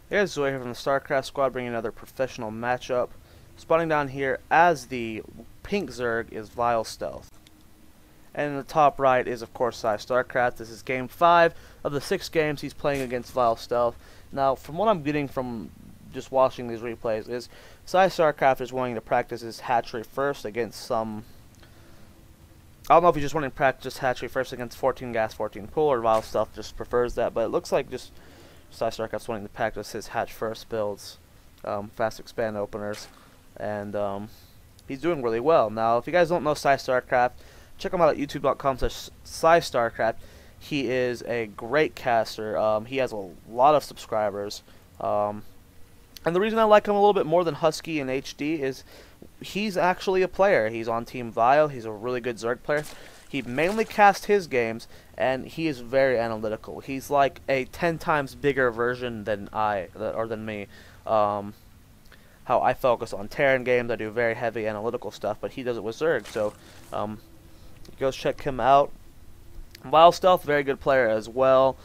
Hey guys, Zoe here from the Starcraft Squad, bringing another professional matchup. Spawning down here as the pink Zerg is VileStealth. And in the top right is, of course, PsyStarcraft. This is game 5 of the 6 games he's playing against VileStealth. Now, from what I'm getting from just watching these replays, is PsyStarcraft is wanting to practice his hatchery first against some... I don't know if he's just wanting to practice hatchery first against 14 gas, 14 pool, or VileStealth just prefers that, but it looks like just PsyStarcraft's wanting to practice his hatch first builds, fast expand openers, and he's doing really well. Now, if you guys don't know PsyStarcraft, check him out at youtube.com/PsyStarcraft. He is a great caster. He has a lot of subscribers. And the reason I like him a little bit more than Husky and HD is he's actually a player. He's on Team Vile. He's a really good Zerg player. He mainly casts his games, and he is very analytical. He's like a 10 times bigger version than than me. How I focus on Terran games, I do very heavy analytical stuff, but he does it with Zerg. So, go check him out. VileStealth, very good player as well.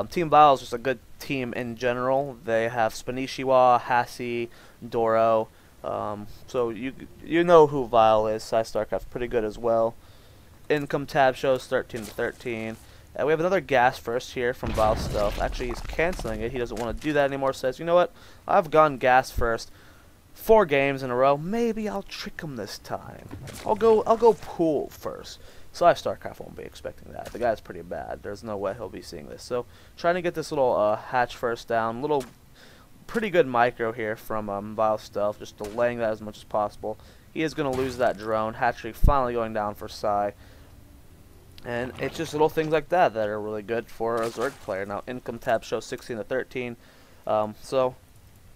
Team Vile is just a good team in general. They have Spanishiwa, Hasi, Doro. So you know who Vile is. PsyStarcraft's pretty good as well. Income tab shows 13 to 13. We have another gas first here from VileStealth. Actually, he's canceling it. He doesn't want to do that anymore. Says, you know what? I've gone gas first 4 games in a row. Maybe I'll trick him this time. I'll go pool first. PsyStarcraft won't be expecting that. The guy's pretty bad. There's no way he'll be seeing this. So, trying to get this little hatch first down. Little pretty good micro here from VileStealth. Just delaying that as much as possible. He is going to lose that drone. Hatchery finally going down for Psy. And it's just little things like that that are really good for a Zerg player. Now, income tab shows 16 to 13. So,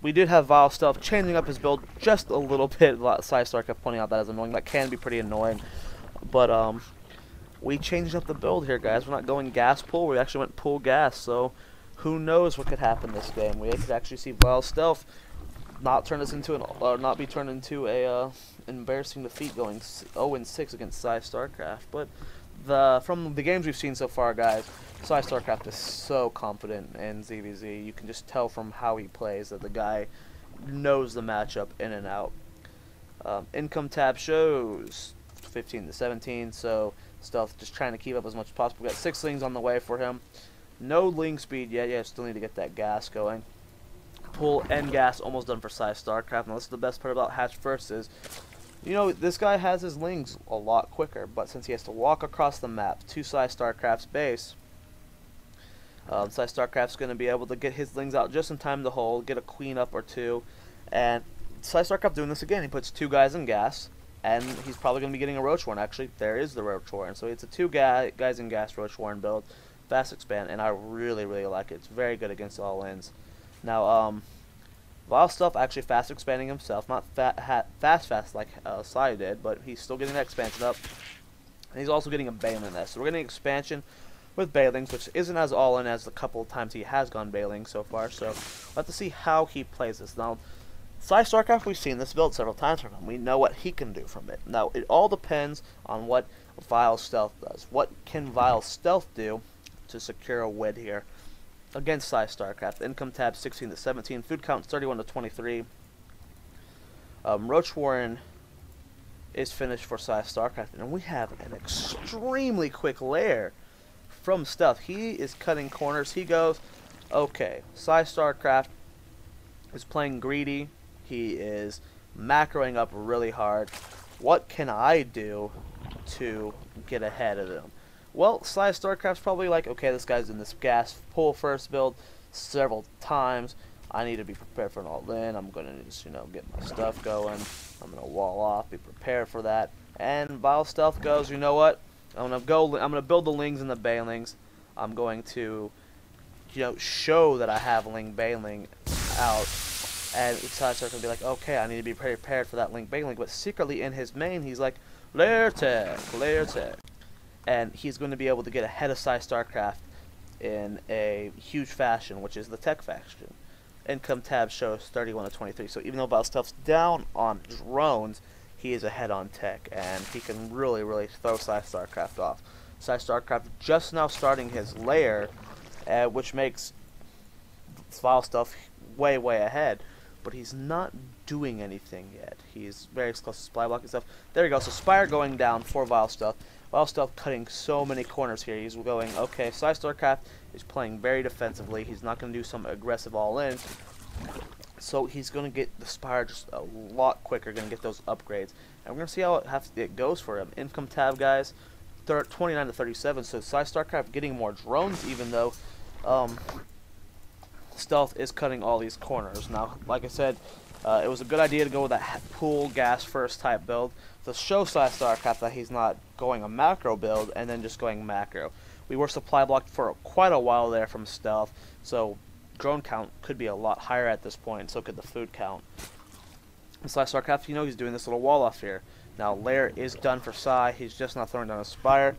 we did have VileStealth changing up his build just a little bit. PsyStarcraft pointing out that as annoying. That can be pretty annoying. But, we changed up the build here, guys. We're not going gas pool. We actually went pool gas. So, who knows what could happen this game? We could actually see VileStealth not turn this into not be turned into a embarrassing defeat, going 0-6 against PsyStarcraft. But from the games we've seen so far, guys, PsyStarcraft is so confident in ZVZ. You can just tell from how he plays that the guy knows the matchup in and out. Income tab shows 15 to 17. So Stealth just trying to keep up as much as possible. We got 6 lings on the way for him. No ling speed yet. Yeah, still need to get that gas going. Pull and gas almost done for PsyStarcraft. Now this is the best part about hatch first is, you know, this guy has his lings a lot quicker, but since he has to walk across the map to PsyStarcraft's base, PsyStarcraft's going to be able to get his lings out just in time to hold, get a queen up or 2, and PsyStarcraft doing this again. He puts 2 guys in gas, and he's probably going to be getting a Roach Warren. Actually, there is the Roach Warren. So it's a 2 guys in gas Roach Warren build, fast expand, and I really, really like it. It's very good against all-ins. Now, VileStealth actually fast expanding himself, not fast like Psy did, but he's still getting that expansion up. And he's also getting a Baneling nest. So we're getting expansion with Banelings, which isn't as all-in as the couple of times he has gone Baneling so far. So we'll have to see how he plays this. Now, PsyStarcraft, we've seen this build several times from him. We know what he can do from it. Now, it all depends on what VileStealth does. What can VileStealth do to secure a win here against PsyStarcraft? Income tab 16 to 17. Food count 31 to 23. Roach Warren is finished for PsyStarcraft, and we have an extremely quick lair from Stealth. He is cutting corners. He goes, okay, PsyStarcraft is playing greedy. He is macroing up really hard. What can I do to get ahead of him? Well, PsyStarcraft's probably like, okay, this guy's in this gas pull first build several times. I need to be prepared for an all-in. I'm going to just, you know, get my stuff going. I'm going to wall off, be prepared for that. And VileStealth goes, you know what? I'm going to build the lings and the banelings. I'm going to, you know, show that I have ling baneling out. And PsyStarcraft's going to be like, okay, I need to be prepared for that ling baneling. But secretly in his main, he's like, lair tech. And he's going to be able to get ahead of PsyStarcraft in a huge fashion, which is the tech faction. Income tab shows 31 to 23. So even though VileStealth's down on drones, he is ahead on tech, and he can really, really throw PsyStarcraft off. PsyStarcraft just now starting his lair, which makes VileStealth way, way ahead. But he's not doing anything yet. He's very close to supply blocking stuff. There we go. So Spire going down for VileStealth. VileStealth cutting so many corners here. He's going, okay, PsyStarcraft is playing very defensively. He's not going to do some aggressive all-in. So he's going to get the Spire just a lot quicker, going to get those upgrades. And we're going to see how it goes for him. Income tab, guys, 29 to 37. So PsyStarcraft getting more drones, even though Stealth is cutting all these corners. Now, like I said, it was a good idea to go with that pool gas first type build to show PsyStarcraft that he's not going a macro build and then just going macro. We were supply blocked for quite a while there from Stealth, so drone count could be a lot higher at this point, and so could the food count. And PsyStarcraft, you know, he's doing this little wall off here. Now, Lair is done for Psy. He's just not throwing down a Spire.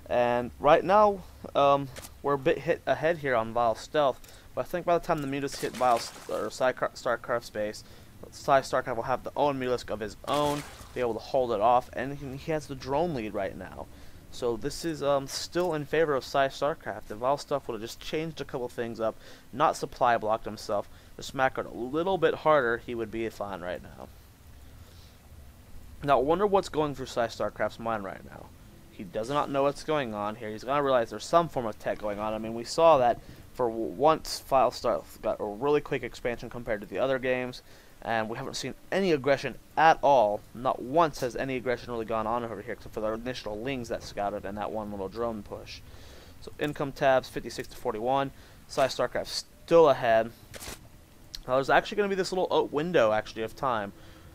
And right now, we're a bit hit ahead here on VileStealth. But I think by the time the Mutas hit PsyStarcraft space, PsyStarcraft will have the own Mutalisk of his own, be able to hold it off, and he has the drone lead right now. So this is still in favor of PsyStarcraft. If VileStealth would have just changed a couple things up, not supply blocked himself, just macroed a little bit harder, he would be fine right now. Now, I wonder what's going through PsyStarcraft's mind right now. He does not know what's going on here. He's going to realize there's some form of tech going on. I mean, we saw that for once VileStealth got a really quick expansion compared to the other games, and we haven't seen any aggression at all. Not once has any aggression really gone on over here, except for the initial lings that scouted and that one little drone push. So income tabs, 56 to 41. PsyStarcraft still ahead. Now there's actually going to be this little window actually of time,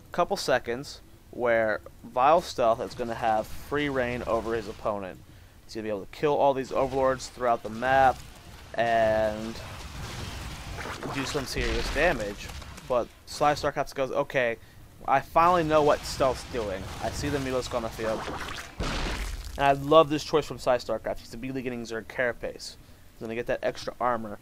a couple seconds, where VileStealth is going to have free reign over his opponent. He's going to be able to kill all these overlords throughout the map and do some serious damage. But PsyStarcraft goes, okay, I finally know what Stealth's doing. I see the Mutalisk on the field. And I love this choice from PsyStarcraft. He's immediately getting Zerg Carapace. He's going to get that extra armor.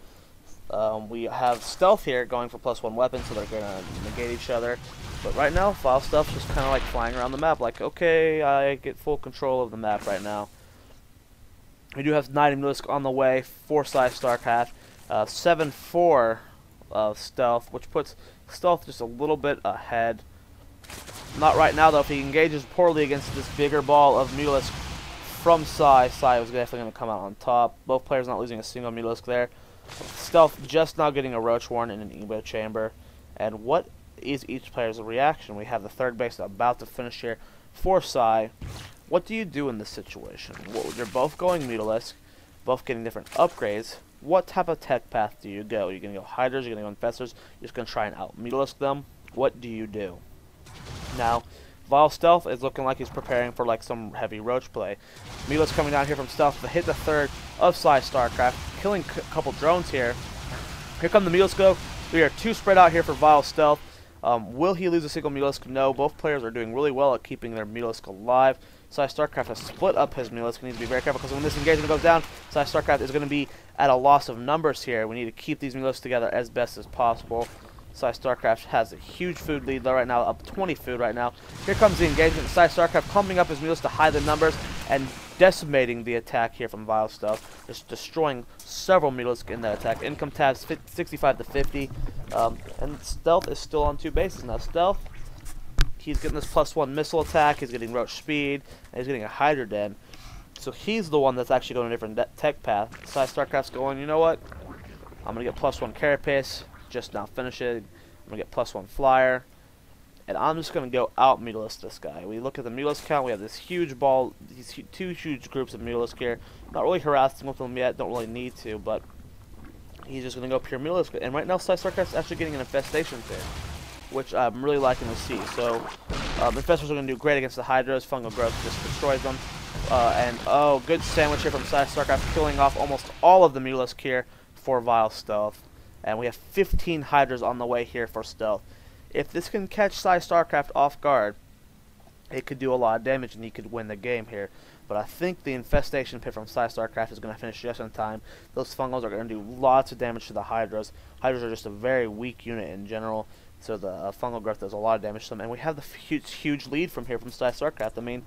We have Stealth here going for +1 weapons, so they're going to negate each other. But right now, VileStealth's just kind of like flying around the map, like, okay, I get full control of the map right now. We do have Knight and Mutalisk on the way for PsyStarcraft. 7-4 of Stealth, which puts Stealth just a little bit ahead. Not right now, though. If he engages poorly against this bigger ball of Mutalisk from Psy, Psy was definitely going to come out on top. Both players not losing a single Mutalisk there. Stealth just now getting a Roach Warren in an Evo chamber. And what is each player's reaction? We have the third base about to finish here for Psy. What do you do in this situation? Well, you're both going Mutalisk, both getting different upgrades. What type of tech path do you go? You're going to go Hydras, you're going to go Infestors, you're just going to try and out-Mutalisk them. What do you do? Now, VileStealth is looking like he's preparing for like some heavy Roach play. Mutalisk coming down here from Stealth to hit the third of PsyStarcraft, killing a couple drones here. Here come the Mutalisk go. We are two spread out here for VileStealth. Will he lose a single Mutalisk? No. Both players are doing really well at keeping their Mutalisk alive. PsyStarcraft has split up his Mutalisk. We need to be very careful because when this engagement goes down, PsyStarcraft is going to be at a loss of numbers here. We need to keep these Mutalisks together as best as possible. PsyStarcraft has a huge food lead though right now, up 20 food right now. Here comes the engagement. PsyStarcraft pumping up his Mutalisk to hide the numbers and decimating the attack here from VileStealth, just destroying several Mutalisk in that attack. Income tabs 65 to 50, and Stealth is still on two bases now. Stealth, he's getting this +1 missile attack, he's getting Roach speed, and he's getting a Hydra Den. So he's the one that's actually going a different tech path. PsyStarcraft's going, you know what? I'm going to get +1 Carapace, just now finish it. I'm going to get +1 Flyer. And I'm just going to go out Mutalisk this guy. We look at the Mutalisk count. We have this huge ball, these two huge groups of Mutalisk here. Not really harassing with them yet. Don't really need to, but he's just going to go pure Mutalisk. And right now, PsyStarcraft's actually getting an Infestation thing, which I'm really liking to see. So, Infestors are going to do great against the Hydras. Fungal Growth just destroys them. And, oh, good sandwich here from PsyStarcraft, killing off almost all of the Mutalisk here for VileStealth. And we have 15 Hydras on the way here for Stealth. If this can catch PsyStarcraft off guard, it could do a lot of damage and he could win the game here. But I think the Infestation pit from PsyStarcraft is going to finish just in time. Those Fungals are going to do lots of damage to the Hydras. Hydras are just a very weak unit in general, so the Fungal Growth does a lot of damage to them. And we have the huge lead from here from PsyStarcraft. I mean,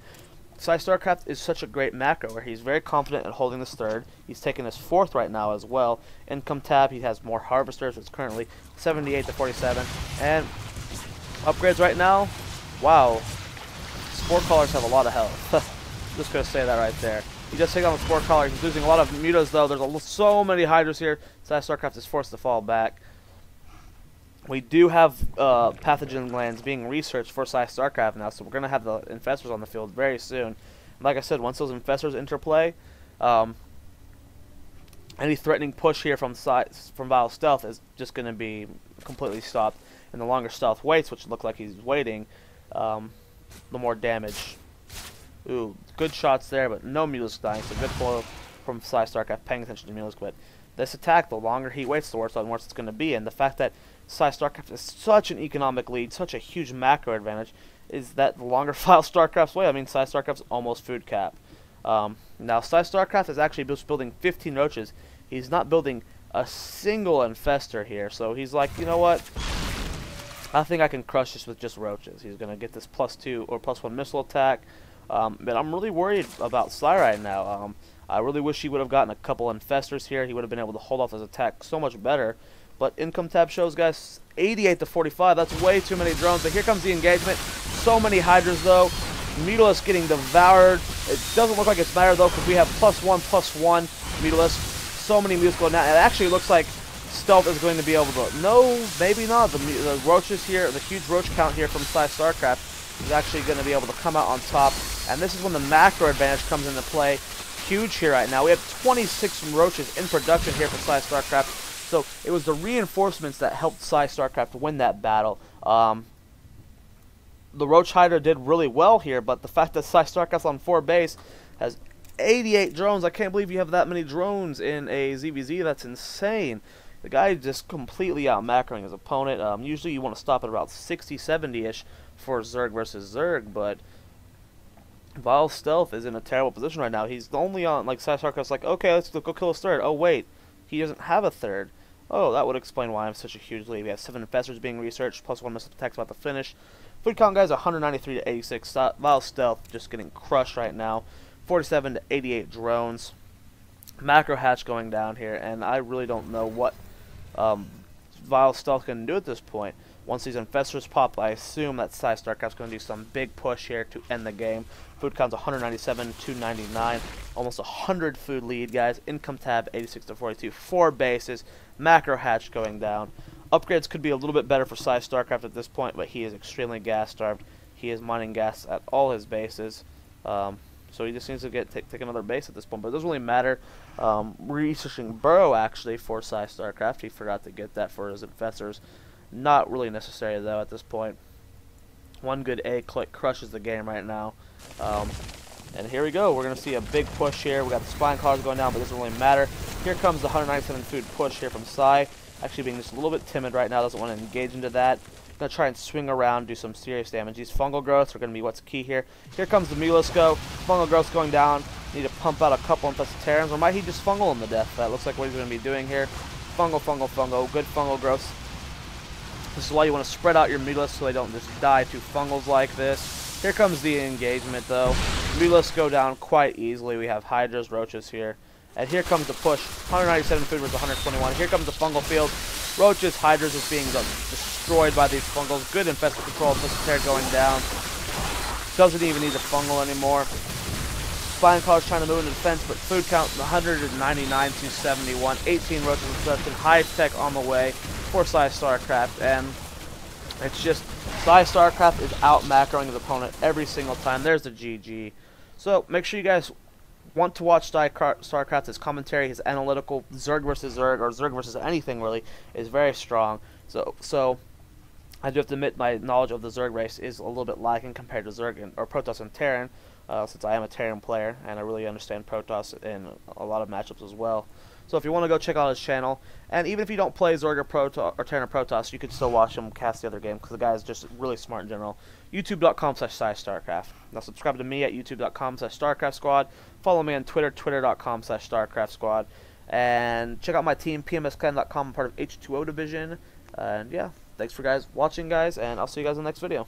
PsyStarcraft is such a great macro where he's very confident in holding this third. He's taking his fourth right now as well. Income tab, he has more harvesters. It's currently 78 to 47. And upgrades right now, wow. Spore Callers have a lot of health. Just going to say that right there. He just takes on the Spore Caller. He's losing a lot of mutas though. There's so many Hydras here. PsyStarcraft is forced to fall back. We do have pathogen glands being researched for PsyStarcraft now, so we're going to have the infestors on the field very soon. Like I said, once those infestors interplay, any threatening push here from VileStealth is just going to be completely stopped. And the longer Stealth waits, which look like he's waiting, the more damage. Ooh, good shots there, but no Mutalisk dying, so good blow from PsyStarcraft paying attention to Mutalisk. But this attack, the longer he waits, the worse it's going to be. And the fact that PsyStarcraft is such an economic lead, such a huge macro advantage, is that the longer PsyStarcraft's wait, I mean, PsyStarcraft's almost food cap. Now, PsyStarcraft is actually just building 15 roaches. He's not building a single infestor here, so he's like, you know what? I think I can crush this with just roaches. He's going to get this +2 or +1 missile attack. But I'm really worried about Psy right now. I really wish he would have gotten a couple infestors here. He would have been able to hold off his attack so much better. But income tab shows, guys, 88 to 45. That's way too many drones. But here comes the engagement. So many Hydras, though. Mutalisk getting devoured. It doesn't look like it's matter, though, because we have +1/+1 Mutalisk. So many Mutalisk going down. It actually looks like Stealth is going to be able to... No, maybe not. The roaches here, the huge roach count here from PsyStarcraft is actually going to be able to come out on top. And this is when the macro advantage comes into play. Huge here right now. We have 26 roaches in production here for PsyStarcraft. So it was the reinforcements that helped PsyStarcraft win that battle. The Roach Hydra did really well here, but the fact that PsyStarcraft on 4 base has 88 drones, I can't believe you have that many drones in a ZVZ. That's insane. The guy just completely out-macroing his opponent. Usually you want to stop at about 60, 70-ish for Zerg versus Zerg, but VileStealth is in a terrible position right now. He's only on, like, PsyStarcraft's like, okay, let's go kill his third. Oh, wait, he doesn't have a third. Oh, that would explain why I'm such a huge lead. We have 7 infestors being researched, +1 missile attack's about to finish. Food count, guys, 193 to 86. VileStealth just getting crushed right now. 47 to 88 drones. Macro hatch going down here, and I really don't know what VileStealth can do at this point. Once these infestors pop, I assume that PsyStarcraft's going to do some big push here to end the game. Food count's 197 to 99. Almost 100 food lead, guys. Income tab 86 to 42. 4 bases. Macro hatch going down. Upgrades could be a little bit better for PsyStarcraft at this point, but he is extremely gas starved. He is mining gas at all his bases. So he just needs to take another base at this point. But it doesn't really matter. Researching Burrow, actually, for PsyStarcraft. He forgot to get that for his infestors. Not really necessary, though, at this point. One good A-click crushes the game right now. And here we go. We're going to see a big push here. We got the Spine Collars going down, but it doesn't really matter. Here comes the 197 food push here from Psy. Actually being just a little bit timid right now. Doesn't want to engage into that. Going to try and swing around, do some serious damage. These fungal growths are going to be what's key here. Here comes the Mutalisk. Fungal growths going down. Need to pump out a couple infested Terrans, or might he just fungal him to death? That looks like what he's going to be doing here. Fungal, fungal, fungal. Good fungal growths. This is why you want to spread out your Mutalisk so they don't just die to fungals like this. Here comes the engagement, though. Mutalisk go down quite easily. We have Hydras, Roaches here. And here comes the push. 197 food versus 121. Here comes the fungal field. Roaches, Hydras is being destroyed by these fungals. Good infested control. Infested going down. Doesn't even need the fungal anymore. Spine Collars trying to move into defense, but food count 199 to 71. 18 roaches in production. High tech on the way for PsyStarcraft, and it's just PsyStarcraft is out macroing his opponent every single time. There's the GG. So make sure you guys want to watch StarCraft. His commentary, his analytical Zerg versus Zerg, or Zerg versus anything really, is very strong. So I do have to admit my knowledge of the Zerg race is a little bit lacking compared to Zerg or Protoss and Terran, since I am a Terran player and I really understand Protoss in a lot of matchups as well. So if you want to go check out his channel, and even if you don't play Zerg or Terran or Protoss, you could still watch him cast the other game, because the guy is just really smart in general. YouTube.com/PsyStarcraft. Now subscribe to me at YouTube.com/Starcraftsquad. Follow me on Twitter, Twitter.com/Starcraftsquad. And check out my team, PMSClan.com. I'm part of H2O Division. And yeah, thanks for watching, guys, and I'll see you guys in the next video.